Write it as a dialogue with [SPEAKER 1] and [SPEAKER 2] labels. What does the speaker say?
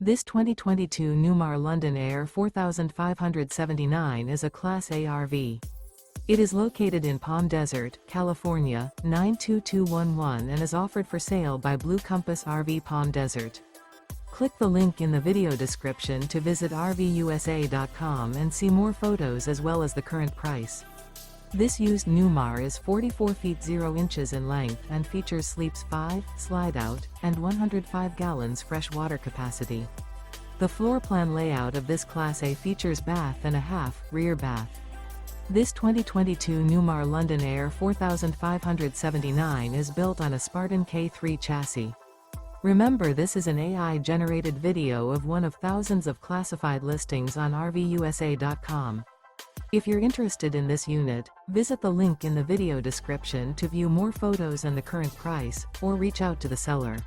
[SPEAKER 1] This 2022 Newmar London Aire 4579 is a Class A RV. It is located in Palm Desert, California, 92211 and is offered for sale by Blue Compass RV Palm Desert. Click the link in the video description to visit RVUSA.com and see more photos as well as the current price. This used Newmar is 44 feet 0 inches in length and features sleeps 5, slide-out, and 105 gallons fresh water capacity. The floor plan layout of this Class A features bath and a half, rear bath. This 2022 Newmar London Aire 4579 is built on a Spartan K3 chassis. Remember, this is an AI-generated video of one of thousands of classified listings on RVUSA.com. If you're interested in this unit, visit the link in the video description to view more photos and the current price, or reach out to the seller.